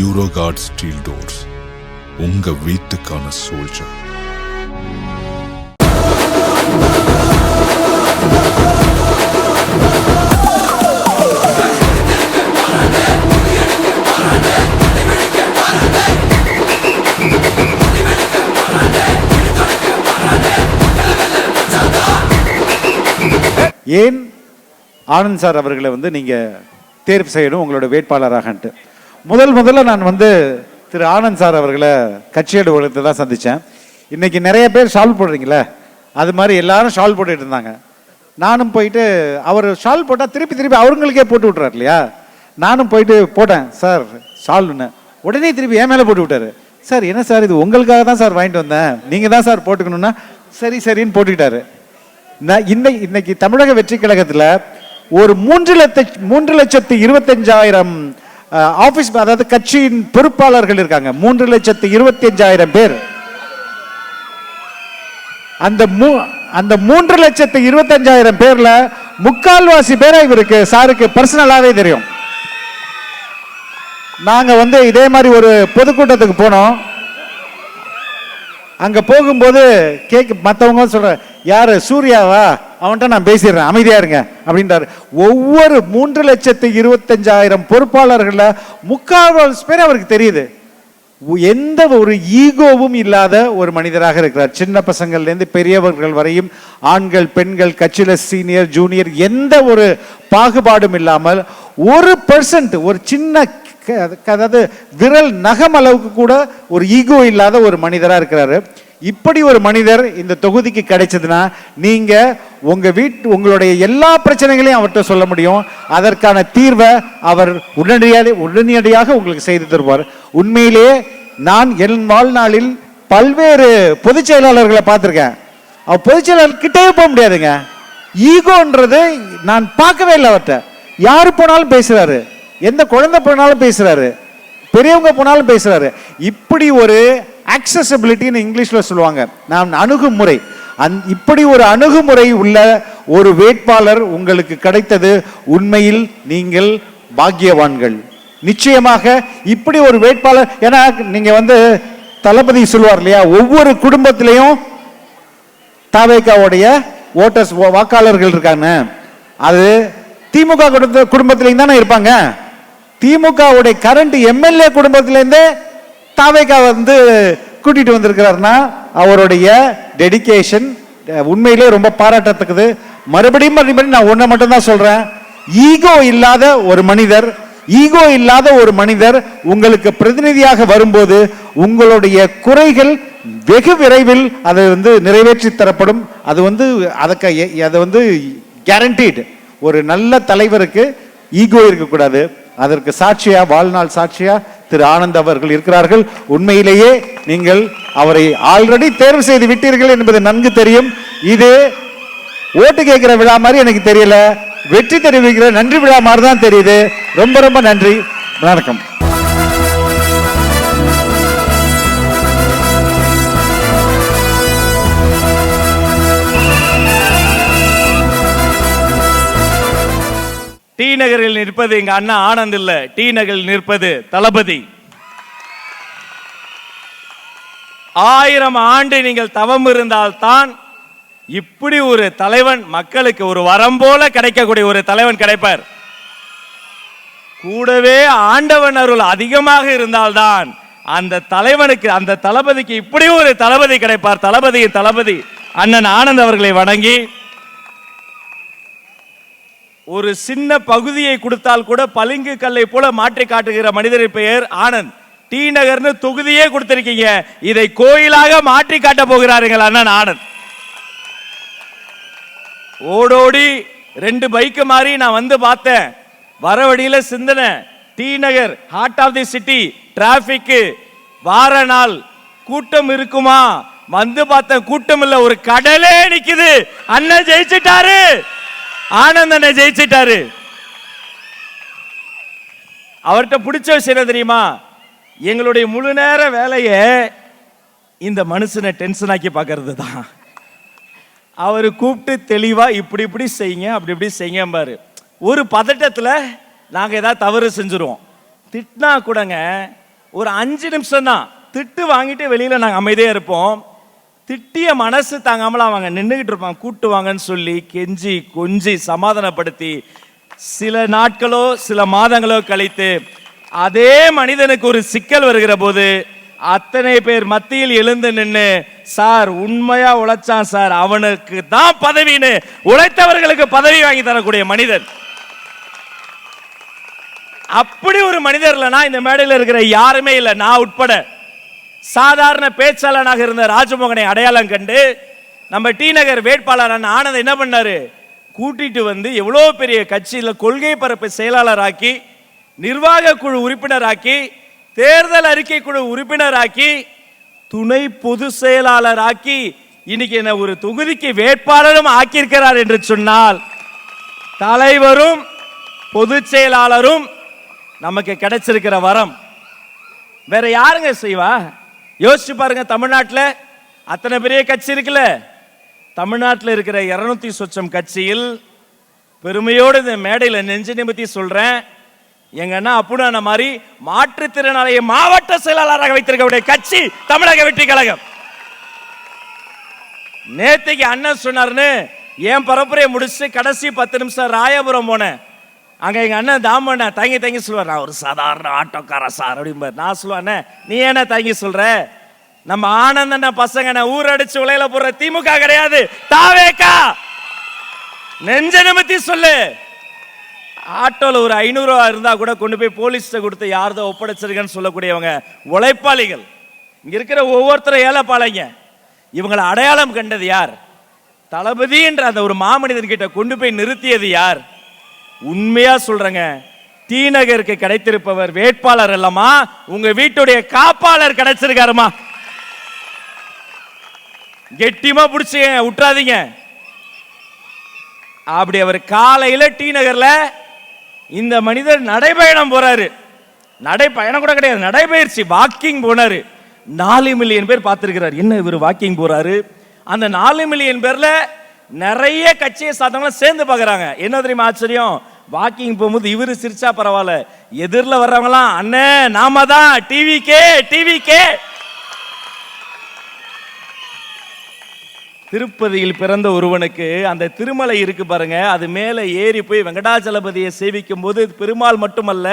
டியூரோகார்ட் steel doors, உங்க வீட்டுக்கான soldier. ஏன் Anand sir அவர்களை நீங்கள் தேர்வு செய்யணும் உங்களோட வேட்பாளராகன்ட்டு? முதல்ல நான் திரு ஆனந்த் சார் அவர்களை கட்சி அலுவலகத்தை தான் சந்தித்தேன். இன்றைக்கி நிறைய பேர் ஷால் போடுறீங்களே, அது மாதிரி எல்லாரும் ஷால் போட்டுட்டு இருந்தாங்க. நானும் போயிட்டு அவர் ஷால் போட்டால் திருப்பி அவங்களுக்கே போட்டு விட்றாரு இல்லையா, நானும் போயிட்டு போட்டேன் சார் ஷால்னு. உடனே திருப்பி என் மேலே போட்டு விட்டாரு. சார் என்ன சார் இது உங்களுக்காக தான் சார் வாங்கிட்டு வந்தேன், நீங்கள் தான் சார் போட்டுக்கணுன்னா சரின்னு போட்டுக்கிட்டாரு. இன்னைக்கு தமிழக வெற்றி கழகத்தில் ஒரு 3,25,000 ஆபீஸ், அதாவது கட்சியின் பொறுப்பாளர்கள் இருக்காங்க. 3,25,000 பேர். அந்த 3,25,000 பேர்ல முக்கால்வாசி பேரை இவருக்கு சாருக்கு பர்சனலாவே தெரியும். நாங்க இதே மாதிரி ஒரு பொதுக்கூட்டத்துக்கு போனோம். அங்க போகும்போது மற்றவங்க சொல்ற, யாரு சூர்யாவா, அவன்கிட்ட நான் பேசிடுறேன் அமைதியா இருங்க அப்படின்றாரு. ஒவ்வொரு 3,25,000 பொறுப்பாளர்கள முக்கால்வாசி பேர் அவருக்கு தெரியுது. எந்த ஒரு ஈகோவும் இல்லாத ஒரு மனிதராக இருக்கிறார். சின்ன பசங்கள்ல இருந்து பெரியவர்கள் வரையும், ஆண்கள் பெண்கள், கட்சியில சீனியர் ஜூனியர், எந்த ஒரு பாகுபாடும் இல்லாமல் 1% ஒரு சின்ன, அதாவது விரல் நகம் அளவுக்கு கூட ஒரு ஈகோ இல்லாத ஒரு மனிதரா இருக்கிறாரு. இப்படி ஒரு மனிதர் இந்த தொகுதிக்கு கிடைச்சதுன்னா நீங்க உங்களுடைய எல்லா பிரச்சனைகளையும் அவர்கிட்ட சொல்ல முடியும். அதற்கான தீர்வை அவர் உடனடியாக உங்களுக்கு செய்து தருவார். உண்மையிலேயே நான் என் வாழ்நாளில் பல்வேறு பொதுச் செயலாளர்களை பார்த்திருக்கேன். அவர் பொதுச் செயலாளர் கிட்டே போக முடியாதுங்க. ஈகோன்றது நான் பார்க்கவே இல்லை அவர்கிட்ட. யாரு போனாலும் பேசுறாரு, எந்த குழந்தை போனாலும் பேசுறாரு, பெரியவங்க போனாலும் பேசுறாரு. இப்படி ஒரு ஆக்சசிபிலிட்டின்னு இங்கிலீஷ்ல சொல்லுவாங்க, நான் அணுகுமுறை. இப்படி ஒரு அணுகுமுறை உள்ள ஒரு வேட்பாளர் உங்களுக்கு கிடைத்தது. உண்மையில் நீங்கள் பாக்கியவான்கள். நிச்சயமாக இப்படி ஒரு வேட்பாளர், ஏன்னா நீங்க தளபதி சொல்லுவார் இல்லையா, ஒவ்வொரு குடும்பத்திலையும் தவேகாவுடைய ஓட்டர்ஸ் வாக்காளர்கள் இருக்காங்க. அது திமுக குடும்பத்திலையும் தானே இருப்பாங்க. திமுகவுடைய கரண்ட் எம்எல்ஏ குடும்பத்திலேருந்தே தாவேகா கூட்டிட்டு வந்திருக்கிறார்னா அவருடைய டெடிகேஷன் உண்மையிலே ரொம்ப பாராட்டத்தக்கது. மறுபடியும் நான் ஒன்றை மட்டும் தான் சொல்றேன், ஈகோ இல்லாத ஒரு மனிதர் உங்களுக்கு பிரதிநிதியாக வரும்போது உங்களுடைய குறைகள் வெகு விரைவில் அது நிறைவேற்றி தரப்படும். அது கேரண்டீடு. ஒரு நல்ல தலைவருக்கு ஈகோ இருக்கக்கூடாது. அதற்கு சாட்சியா, வாழ்நாள் சாட்சியா திரு ஆனந்த் அவர்கள் இருக்கிறார்கள். உண்மையிலேயே நீங்கள் அவரை ஆல்ரெடி தேர்வு செய்து விட்டீர்கள் என்பது நன்கு தெரியும். இது ஓட்டு கேட்கிற விழா மாதிரி எனக்கு தெரியல, வெற்றி தெரிவிக்கிற நன்றி விழா மாதிரி தான் தெரியுது. ரொம்ப ரொம்ப நன்றி. வணக்கம். டி நகரில் நிற்பது எங்க அண்ணா ஆனந்த் இல்ல, டி நகரில் நிற்பது தளபதி. 1000 ஆண்டு நீங்கள் தவம் இருந்தால் தான் இப்படி ஒரு தலைவன் மக்களுக்கு ஒரு வரம் போல கிடைக்கக்கூடிய ஒரு தலைவன் கிடைப்பார். கூடவே ஆண்டவன் அருள் அதிகமாக இருந்தால்தான் அந்த தலைவனுக்கு, அந்த தளபதிக்கு இப்படி ஒரு தளபதி கிடைப்பார். தளபதி அண்ணன் ஆனந்த் அவர்களை வணங்கி, ஒரு சின்ன பகுதியை கொடுத்தால் கூட பளிங்கு கல்லை போல மாற்றி காட்டுகிற மனிதரின் பெயர் ஆனந்த். டி நகர்னு தொகுதியே கொடுத்திருக்கீங்க, இதை கோயிலாக மாற்றி காட்ட போகிறார்கள் அண்ணன் ஆனந்த். ஓடோடி 2 பைக்கு மாறி நான் பார்த்தேன். வர வழியில சிந்தனை, T Nagar heart of the city, traffic, வார நாள் கூட்டம் இருக்குமா? பார்த்தேன், கூட்டம் இல்ல, ஒரு கடலே நிக்குது. அண்ணன் ஜெயிச்சிட்டாரு, ஆனந்தனை ஜெயிச்சிட்டாரு. அவர்கிட்ட பிடிச்ச விஷயம் தெரியுமா? எங்களுடைய முழு நேர வேலையை இந்த மனுஷனை டென்ஷன் ஆக்கி பார்க்கறது தான். அவர் கூப்பிட்டு தெளிவா இப்படி செய்யுங்க, அப்படி செய்யுங்க பாரு. ஒரு பதட்டத்தில் நாங்கள் ஏதாவது தவறு செஞ்சுருவோம். திட்டினா கூடங்க ஒரு 5 நிமிஷம் தான் திட்டு வாங்கிட்டு வெளியில நாங்க அமைதியா இருப்போம். திட்டிய மனசு தாங்காமல அவங்க நின்றுகிட்டு இருப்பாங்க. கூட்டு வாங்கன்னு சொல்லி கெஞ்சி கொஞ்சி சமாதானப்படுத்தி சில நாட்களோ சில மாதங்களோ கழித்து அதே மனிதனுக்கு ஒரு சிக்கல் வருகிற போது அத்தனை பேர் மத்தியில் எழுந்து நின்று, சார் உண்மையா உழைச்சான் சார், அவனுக்கு தான் பதவின்னு உழைத்தவர்களுக்கு பதவி வாங்கி தரக்கூடிய மனிதன். அப்படி ஒரு மனிதர் இல்லைனா இந்த மேடையில் இருக்கிற யாருமே இல்லை, நான் உட்பட. சாதாரண பேச்சாளனாக இருந்த ராஜமோகனை அடையாளம் கண்டு நம்ம டி நகர் வேட்பாளர் ஆனந்த் என்ன பண்ணாரு, கூட்டிட்டு வந்து எவ்வளோ பெரிய கட்சியில் கொள்கை பரப்பு செயலாளராக்கி, நிர்வாக குழு உறுப்பினராக்கி, தேர்தல் அறிக்கை குழு உறுப்பினராக்கி, துணை பொது செயலாளராக்கி, இன்னைக்கு என்ன ஒரு தொகுதிக்கு வேட்பாளரும் ஆக்கியிருக்கிறார் என்று சொன்னால் தலைவரும் பொதுச் செயலாளரும் நமக்கு கிடைச்சிருக்கிற வரம் வேற யாருங்க செய்வா? யோசிச்சு பாருங்க. தமிழ்நாட்டில் அத்தனை பெரிய கட்சி இருக்குல்ல, தமிழ்நாட்டில் இருக்கிற 200 சொச்சம் கட்சியில் பெருமையோடு இந்த மேடையில் நெஞ்சு நிமித்தி சொல்றேன், எங்க அண்ணா அப்புடான மாதிரி மாற்றுத்திறனாளியை மாவட்ட செயலாளராக வைத்திருக்கக்கூடிய கட்சி தமிழக வெற்றி கழகம். நேத்திக்கு அண்ணன் சொன்னார்னு என் பரப்புரையை முடிச்சு கடைசி 10 நிமிஷம் ராயபுரம் போனேன். அங்க எங்க அண்ணன் தாமண்ண தங்கி தங்கி சொல்வார், நான் ஒரு சாதாரண ஆட்டோக்கார சார் அப்படிம்பார். நான் சொல்லுவானே, நீ என்ன தங்கி சொல்ற, நம்ம ஆனந்தண்ண பசங்க ஊரடிச்சு உலையில போடுற திமுக கிடையாது, தாவேகா. நெஞ்ச நிமித்தி சொல்லு. ஆட்டோல ஒரு 500 ரூபா இருந்தா கூட கொண்டு போய் போலீஸ்ட கொடுத்து யார்தோ ஒப்படைச்சிருக்கன்னு சொல்லக்கூடியவங்க உழைப்பாளிகள். இங்க இருக்கிற ஒவ்வொருத்தரும் ஏழைப்பாளைங்க. இவங்களை அடையாளம் கண்டது யார்? தளபதி என்ற அந்த ஒரு மாமனிதன் கிட்ட கொண்டு போய் நிறுத்தியது யார்? உண்மையா சொல்றேங்க, டி நகருக்கு கிடைத்திருப்பவர் வேட்பாளர் அல்லமா, உங்க வீட்டுடைய காப்பாளர் கிடைச்சிருக்காருமா. கெட்டிமா பிடிச்சு விட்டுறாதீங்க. அப்படி அவர் காலையில டி நகர்ல இந்த மனிதர் நடைபயணம் போறாரு. நடைபயணம் கூட கிடையாது, நடைபயிற்சி வாக்கிங் போனாரு. 4 மில்லியன் பேர் பார்த்திருக்கிறார். என்ன இவர் வாக்கிங் போறாரு? அந்த 4 மில்லியன் பேர்ல நிறைய கட்சியை சார்ந்தவங்க சேர்ந்து பார்க்கறாங்க. என்ன தெரியுமா ஆச்சரியம்? வாக்கிங் போகும்போது இவரு சிரிச்சா பரவாயில்ல, எதிரில் வர்றவங்களாம் அண்ணே நாம தான் டிவிக்கே டிவிக்கே. திருப்பதியில் பிறந்த ஒருவனுக்கு அந்த திருமலை இருக்கு பாருங்க, அது மேலே ஏறி போய் வெங்கடாச்சலபதியை சேவிக்கும் போது பெருமாள் மட்டுமல்ல,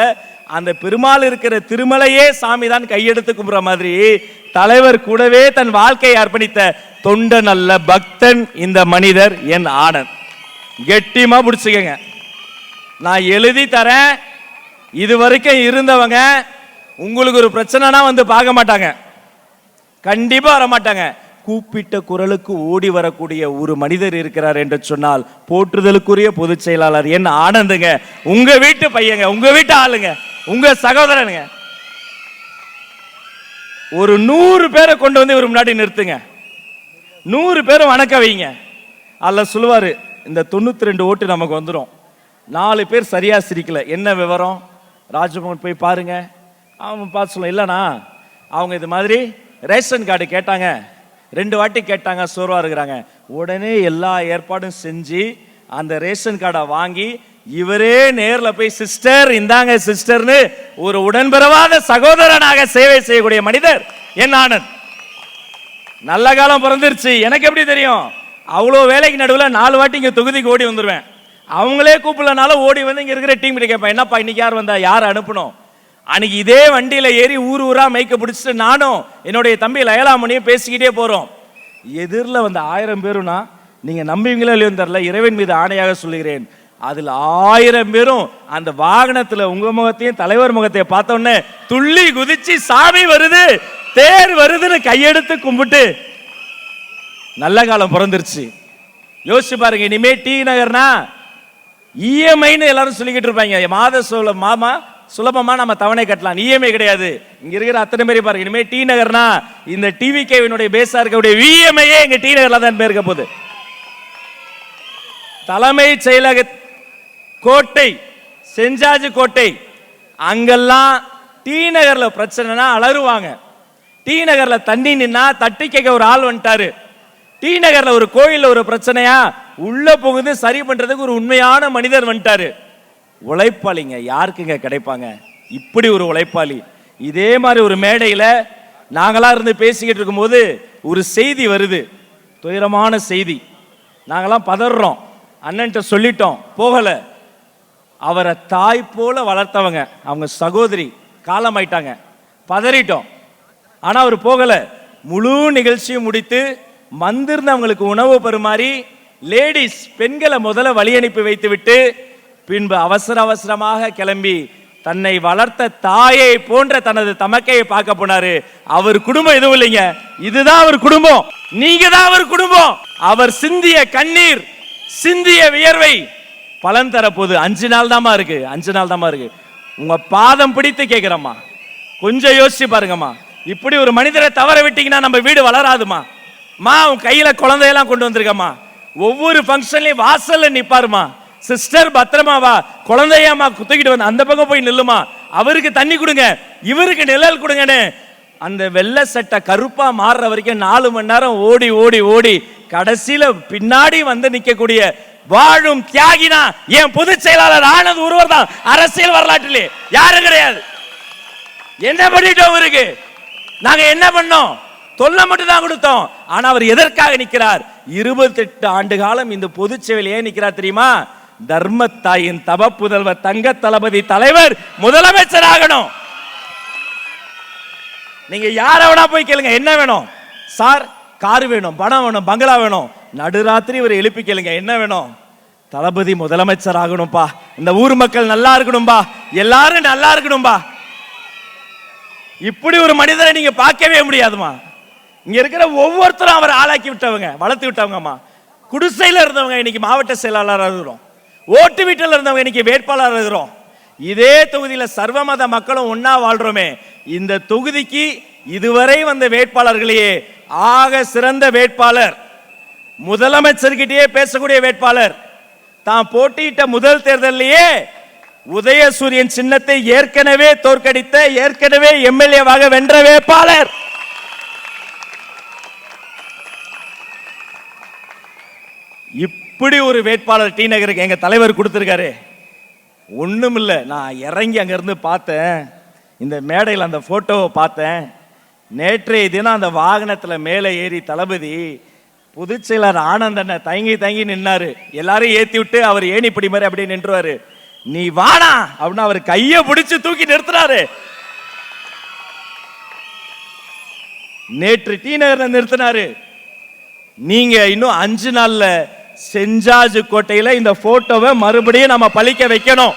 அந்த பெருமாள் இருக்கிற திருமலையே சாமி தான் கையெடுத்து கும்புற மாதிரி தலைவர் கூடவே தன் வாழ்க்கையை அர்ப்பணித்த தொண்டன் அல்ல பக்தன் இந்த மனிதர் என் ஆனந்த். கெட்டிமா பிடிச்சுக்கங்க. நான் எழுதி தரேன். இது வரைக்கும் இருந்தவங்க உங்களுக்கு ஒரு பிரச்சனைனா வந்து பார்க்க மாட்டாங்க, கண்டிப்பா வர மாட்டாங்க. கூப்பிட்ட குரலுக்கு ஓடி வரக்கூடிய ஒரு மனிதர் இருக்கிறார் என்று சொன்னால் போற்றுதலுக்குரிய பொதுச் செயலாளர் என் ஆனந்துங்க. உங்க வீட்டு பையங்க, உங்க வீட்டு ஆளுங்க, உங்க சகோதரனுங்க. ஒரு 100 பேரை கொண்டு வந்து இவர் முன்னாடி நிறுத்துங்க, 100 பேரும் வணக்க வைங்க. அல்ல சொல்லுவாரு, இந்த 92 ஓட்டு நமக்கு வந்துடும். 4 பேர் சரியா சிரிக்கல, என்ன விவரம்? ராஜமோகன் போய் பாருங்க. அவன் பார்த்து சொல்ல, இல்லைண்ணா அவங்க இது மாதிரி ரேஷன் கார்டு கேட்டாங்க, 2 வாட்டி கேட்டாங்க, சோர்வா இருக்கிறாங்க. உடனே எல்லா ஏற்பாடும் செஞ்சு அந்த ரேஷன் கார்டை வாங்கி இவரே நேர்ல போய் சிஸ்டர் இந்தாங்க சிஸ்டர்னு ஒரு உடன்பிறவாத சகோதரனாக சேவை செய்யக்கூடிய மனிதர் என் ஆனந்த். நல்ல காலம் பிறந்துருச்சு. எனக்கு எப்படி தெரியும்? அவ்வளோ வேலைக்கு நடுவில் 4 வாட்டி இங்கே தொகுதிக்கு ஓடி வந்துடுவேன். அவங்களே கூப்பிடலனாலும் ஓடி வந்து இங்கே இருக்கிற டீம் கிட்ட கேட்பேன், என்னப்பா இன்னைக்கு யார் வந்தா, யார் அனுப்பணும்? அன்னைக்கு இதே வண்டியில் ஏறி ஊர் ஊரா மைக்க பிடிச்சிட்டு நானும் என்னுடைய தம்பி லயலாமணியும் பேசிக்கிட்டே போகிறோம். எதிரில் வந்த 1000 பேருனா நீங்கள் நம்புவீங்களோ இல்லையோ தெரியல, இறைவன் மீது ஆணையாக சொல்லுகிறேன், அதில் 1000 பேரும் அந்த வாகனத்தில் உங்க முகத்தையும் தலைவர் முகத்தையும் பார்த்தோன்னே துள்ளி குதிச்சு சாமி வருது தேர் வருதுன்னு கையெடுத்து கும்பிட்டு நல்ல காலம் பிறந்துருச்சு. யோசிச்சு பாருங்க. இனிமே டி நகர்னா இஎம்ஐன்னு எல்லாரும் சொல்லிக்கிட்டு இருப்பாங்க, மாமா சுலபமா நம்ம தவணை கட்டலாம், இஎம்ஐ கிடையாது. இங்க இருக்கிற அத்தனை பேரை பாருங்க, இனிமே டி நகர்னா இந்த டிவிகேவினுடைய பேஸா இருக்கக்கூடிய விஎம்ஐயே எங்க டி நகர்ல தான் பேருக்க போகுது. தலைமை செயலக கோட்டை, செஞ்சாஜி கோட்டை, அங்கெல்லாம் டி நகர்ல பிரச்சனைனா அலறுவாங்க. டி நகர்ல தண்ணி நின்னா தட்டி கேட்க ஒரு ஆள் வந்துட்டாரு. டி நகர்ல ஒரு கோயில்ல ஒரு பிரச்சனையா உள்ள போகுது சரி பண்றதுக்கு ஒரு உண்மையான மனிதர் வந்துட்டாரு. உழைப்பாளிங்க யாருக்குங்க கிடைப்பாங்க? இப்படி ஒரு உழைப்பாளி. இதே மாதிரி ஒரு மேடையில நாங்களா இருந்து பேசிக்கிட்டு இருக்கும்போது ஒரு செய்தி வருது, துயரமான செய்தி. நாங்களாம் பதறோம், அண்ணன்ட்ட சொல்லிட்டோம், போகல. அவரை தாய் போல வளர்த்தவங்க, அவங்க சகோதரி காலமாயிட்டாங்க, பதறிட்டோம். ஆனா அவர் போகல. முழு நிகழ்ச்சியும் முடித்து வந்திருந்தவங்களுக்கு உணவு பரிமாறி லேடிஸ் பெண்களை முதல்ல வழி அனுப்பி வைத்து விட்டு பின்பு அவசர அவசரமாக கிளம்பி தன்னை வளர்த்த தாயை போன்ற தனது தமக்கையை பார்க்க போனாரு. அவர் குடும்பம் எதுவும் இல்லைங்க, இதுதான் அவர் குடும்பம், நீங்க தான் அவர் குடும்பம். அவர் சிந்திய கண்ணீர், சிந்திய வியர்வை பலன் தரப்போது. 5 நாள் தாமா இருக்கு, 5 நாள் தாமா இருக்கு. உங்க பாதம் பிடித்து கேட்கிறம்மா, கொஞ்சம் யோசிச்சு பாருங்கம்மா. இப்படி ஒரு மனிதரை தவற விட்டீங்கன்னா நம்ம வீடு வளராதுமா. உன் கையில குழந்தையெல்லாம் கொண்டு வந்திருக்கம்மா, ஒவ்வொரு ஃபங்க்ஷன்லயும் வாசல்ல நிப்பாருமா. சிஸ்டர் பத்திரமா வா, குழந்தையாமா குத்திக்கிட்டு வந்து அந்த பக்கம் போய் நில்லுமா, அவருக்கு தண்ணி கொடுங்க, இவருக்கு நிழல் கொடுங்கன்னு அந்த வெள்ளை சட்டை கருப்பா மாறுற வரைக்கும் 4 மணி நேரம் ஓடி ஓடி ஓடி கடைசியில பின்னாடி வந்து நிக்கக்கூடிய வாழும் தியாகினா என் பொதுச் செயலாளர் ஆனந்த் ஒருவர் தான். அரசியல் வரலாற்றிலே யாரும் கிடையாது. என்ன பண்ணிட்டோம் அவருக்கு? நாங்க என்ன பண்ணோம்? தொல்லை மட்டும் தான் கொடுத்தோம். ஆனா அவர் எதற்காக நிற்கிறார்? 28 ஆண்டு காலம் இந்த பொதுச் சேவையில் ஏன் நிற்கிறார் தெரியுமா? தர்மத்தாயின் தவ புதல்வர் தங்க தளபதி தலைவர் முதலமைச்சர் ஆகணும். நீங்க யார வேணா போய் கேளுங்க, என்ன வேணும் சார்? கார் வேணும், பணம் வேணும், பங்களா வேணும். நடுராத்திரி இவர் எழுப்பி கேளுங்க, என்ன வேணும்? தளபதி முதலமைச்சர் ஆகணும்பா, இந்த ஊர் மக்கள் நல்லா இருக்கணும்பா, எல்லாரும் நல்லா இருக்கணும்பா. இப்படி ஒரு மனிதரை நீங்க பார்க்கவே முடியாதுமா. இங்க இருக்கிற ஒவ்வொருத்தரும் அவர் ஆளாக்கி விட்டவங்க, வளர்த்து விட்டவங்கம்மா. குடிசையில் இருந்தவங்க இன்னைக்கு மாவட்ட செயலாளராக இருக்கிறோம், ஓட்டு வீட்டில் இருந்தவங்க இன்னைக்கு வேட்பாளராக இருக்கிறோம். இதே தொகுதியில் சர்வமத மக்களும் ஒன்னா வாழ்றோமே. இந்த தொகுதிக்கு இதுவரை வந்த வேட்பாளர்களையே ஆக சிறந்த வேட்பாளர், முதலமைச்சர்கிட்டயே பேசக்கூடிய வேட்பாளர், தான் போட்டியிட்ட முதல் தேர்தலிலேயே உதயசூரியன் சின்னத்தை ஏற்கனவே தோற்கடித்த, ஏற்கனவே எம்எல்ஏவாக வென்ற வேட்பாளர். இப்படி ஒரு வேட்பாளர் டி நகருக்கு எங்க தலைவர் கொடுத்திருக்காரு. ஒண்ணும் இல்ல, நான் இறங்கி அங்க இருந்து பார்த்தேன், இந்த மேடையில் அந்த போட்டோவை பார்த்தேன். நேற்றைய தினம் அந்த வாகனத்துல மேலே ஏறி தளபதி பொதுச் செயலர் ஆனந்தனை தங்கி தங்கி நின்னாரு. எல்லாரும் ஏத்தி விட்டு அவர் ஏன் இப்படி மாதிரி அப்படியே நின்றுவாரு. நீ வாடா அப்படின்னு அவர் கையை பிடிச்சு தூக்கி நிறுத்தினாரு. நேற்று டி நகர் நிறுத்தினாரு. நீங்க இன்னும் 5 நாள்ல செஞ்சாஜ் கோட்டையில இந்த போட்டோவை மறுபடியும் நம்ம பழிக்க வைக்கணும்.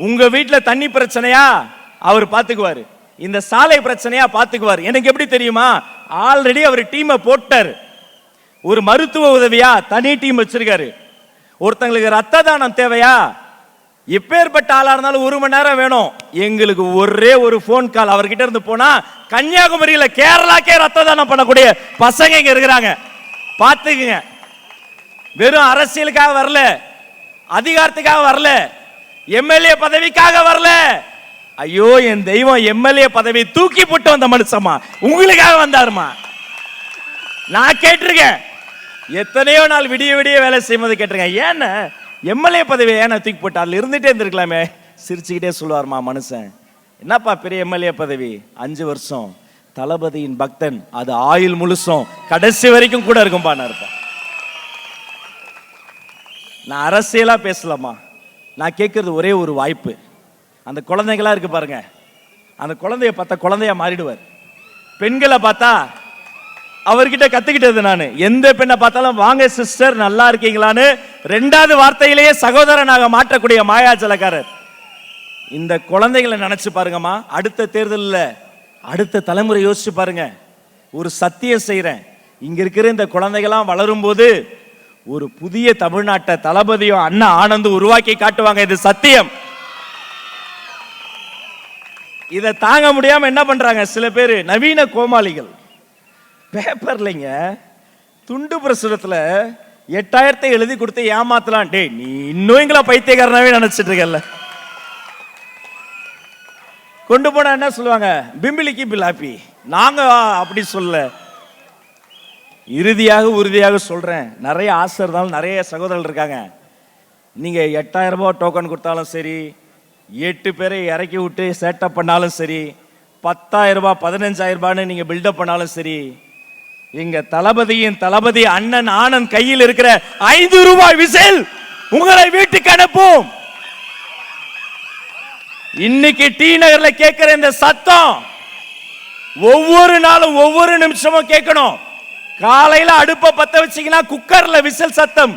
உங்க வீட்டுல தண்ணி பிரச்சனையா அவர் பாத்துக்குவாரு, இந்த சாலை பிரச்சனையா பாத்துக்குவாரு. எனக்கு எப்படி தெரியுமா? ஆல்ரெடி அவர் டீமை போட்டார். ஒரு மருத்துவ உதவியா தனி டீம் வச்சிருக்காரு. ஒருத்தங்களுக்கு ரத்த தானம் தேவையா, எப்பேற்பட்ட ஆளா இருந்தாலும் 1 மணி நேரம் வேணும், எங்களுக்கு ஒரே ஒரு போன் கால் அவர்கிட்ட இருந்து போனா கன்னியாகுமரியில கேரளாக்கே ரத்த தானம் பண்ணக்கூடிய பசங்க இங்க இருக்கிறாங்க. பாத்துக்குங்க. வெறும் அரசியலுக்காக வரல, அதிகாரத்துக்காக வரல, எம்எல்ஏ பதவிக்காக வரல. ஐயோ என் தெய்வம் எம்எல்ஏ பதவி தூக்கி போட்டு வந்த மனுஷமா உங்களுக்காக வந்தாருமா. நான் கேட்டிருக்கேன், எத்தனையோ நாள் விடிய விடிய வேலை செய்வது கேட்டிருக்கேன். ஏன்னா எம்எல்ஏ பதவி ஏன்னா தூக்கி போட்டு அதுல இருந்துட்டே இருந்திருக்கலாமே. சிரிச்சுக்கிட்டே சொல்லுவார்மா மனுஷன், என்னப்பா பெரிய எம்எல்ஏ பதவி, 5 வருஷம் தளபதியின் பக்தன், அது ஆயுள் முழுசும் கடைசி வரைக்கும் கூட இருக்கும்பா. நான் அரசியலா பேசலாமா? நான் கேட்கறது ஒரே ஒரு வாய்ப்பு. அந்த குழந்தைங்களா இருக்கு பாருங்க, அந்த குழந்தைய பார்த்தா குழந்தையா மாறிடுவார். பெண்களை பார்த்தா அவர்கிட்ட கத்துக்கிட்டது நான், எந்த பெண்ணை பார்த்தாலும் வாங்க சிஸ்டர் நல்லா இருக்கீங்களான்னு 2வது வார்த்தையிலேயே சகோதரனாக மாற்றக்கூடிய மாயாஜலக்காரர். இந்த குழந்தைகளை நினைச்சு பாருங்கம்மா. அடுத்த தேர்தலில் அடுத்த தலைமுறை யோசிச்சு பாருங்க. ஒரு சத்தியம் செய்யறேன், இங்க இருக்கிற இந்த குழந்தைகளாம் வளரும் போது ஒரு புதிய தமிழ்நாட்டை தளபதியும் அண்ணா ஆனந்து உருவாக்கி காட்டுவாங்க. இது சத்தியம். இதை தாங்க முடியாம என்ன பண்றாங்க சில பேர், நவீன கோமாளிகள். பேப்பர்லைங்க துண்டு பிரசுரத்துல 8000 எழுதி கொடுத்து ஏமாத்தலாம். டே நீ இன்னும் எங்களா பைத்தியக்காரனாவே நினைச்சிட்டு இருக்கல. கொண்டு போனா என்ன சொல்லுவாங்க, பிம்பிலிக்கு பிலாப்பி. நாங்க அப்படி சொல்ல. இறுதியாக உறுதியாக சொல்றேன், நிறைய ஆசை இருந்தாலும் நிறைய சகோதரர்கள் இருக்காங்க. நீங்க 8000 ரூபாய் டோக்கன் கொடுத்தாலும் சரி, 8 பேரை இறக்கி விட்டு செட்டப் பண்ணாலும் சரி, 10,000 ரூபாய் 15,000 ரூபான்னு நீங்க பில்டப் பண்ணாலும் சரி, எங்க தளபதி அண்ணன் ஆனந்த் கையில் இருக்கிற 5 ரூபாய் விசில் உங்களை வீட்டுக்கு அனுப்பும். இன்னைக்கு டி நகர்ல கேட்கிற இந்த சத்தம் ஒவ்வொரு நாளும் ஒவ்வொரு நிமிஷமும் கேட்கணும். காலையில அடுப்ப பத்த வச்சீங்கன்னா குக்கர்ல விசில் சத்தம்,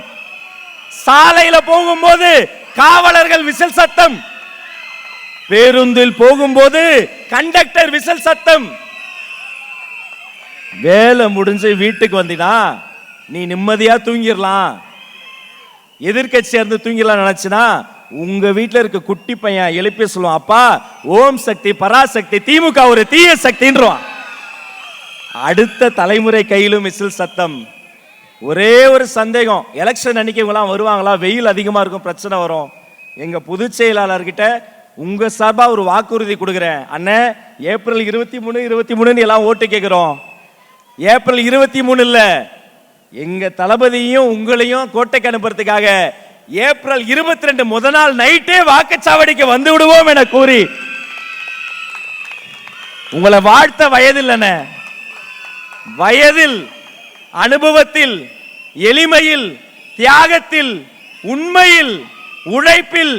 சாலையில போகும்போது காவலர்கள் விசில் சத்தம், பேருந்தில் போகும்போது கண்டக்டர் விசில் சத்தம். வேலை முடிஞ்சு வீட்டுக்கு வந்தீனா நீ நிம்மதியா தூங்கிடலாம், எதிர்கட்சியா இருந்து தூங்கிடலாம் நினைச்சுனா உங்க வீட்டுல இருக்க குட்டி பையன் எழுப்பி சொல்லுவான், அப்பா ஓம் சக்தி பராசக்தி திமுக ஒரு தீய சக்தின்றான். அடுத்த தலைமுறை கையிலும் விசில் சத்தம். ஒரே ஒரு சந்தேகம், எலெக்ஷன் அன்னைக்கு இவங்களாம் வருவாங்களா? வெயில் அதிகமா இருக்கும், பிரச்சனை வரும். எங்க பொதுச் செயலாளர்கிட்ட உங்க சார்பா ஒரு வாக்குறுதி கொடுக்குறேன், அண்ணே ஏப்ரல் 23 எல்லாம் ஓட்டு கேட்கிறோம். ஏப்ரல் 23 இல்ல, எங்க தளபதியும் உங்களையும் கோட்டைக்கு அனுப்புறதுக்காக ஏப்ரல் 22 முத நாள் நைட்டே வாக்குச்சாவடிக்கு வந்து விடுவோம் என கூறி உங்களை வாழ்த்த வயதில்லை, வயதில், அனுபவத்தில், எளிமையில், தியாகத்தில், உண்மையில், உழைப்பில்,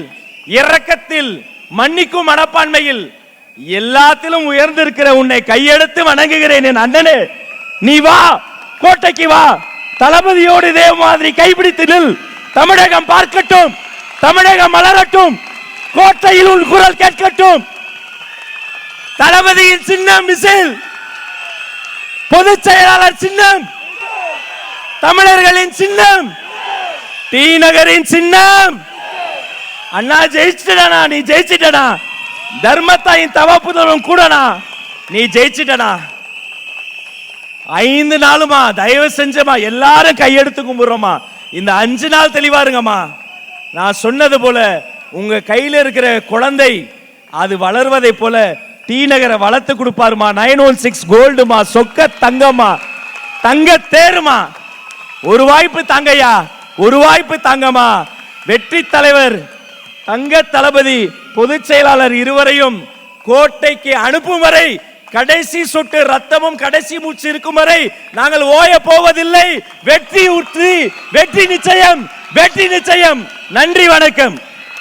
இரக்கத்தில், மன்னிக்கும் மனப்பான்மையில் எல்லாத்திலும் உயர்ந்திருக்கிற உன்னை கையெடுத்து வணங்குகிறேன் என் அண்ணனே. நீ வா, கோட்டைக்கு வா, தளபதியோடு இதே மாதிரி கைப்பிடித்து நில். தமிழகம் பார்க்கட்டும், தமிழகம் மலரட்டும், கோட்டையில் உன் குரல் கேட்கட்டும். தளபதியின் சின்னம் விசில், பொதுச் செயலாளர் சின்னம், தமிழர்களின் சின்னம், டி நகரின் சின்னம். அண்ணா ஜெயிச்சிட்டனா, நீ ஜெயிச்சிட்டனா. தர்மத்தாயின் தவப்புதலும் கூடனா, நீ ஜெயிச்சிட்டனா. 5 நாளுமா தயவு செஞ்சமா எல்லாரும் கையெடுத்து கும்பிடுறோமா. இந்த 5 நாள் தெளிவா இருங்கம்மா. நான் சொன்னது போல உங்க கையில இருக்கிற குழந்தை அது வளர்வதை போல டி நகரை வளர்த்து கொடுப்பாருமா. 916 கோல்டுமா, சொக்க தங்கம்மா, தங்க தேருமா. ஒரு வாய்ப்பு தாங்கய்யா, ஒரு வாய்ப்பு தாங்கம்மா. வெற்றி தலைவர் தங்க தளபதி பொதுச் செயலாளர் இருவரையும் கோட்டைக்கு அனுப்பும் வரை, கடைசி சொட்டு ரத்தமும் கடைசி மூச்சு இருக்கும் வரை நாங்கள் ஓய போவதில்லை. வெற்றி உறுதி, வெற்றி நிச்சயம், வெற்றி நிச்சயம். நன்றி, வணக்கம்.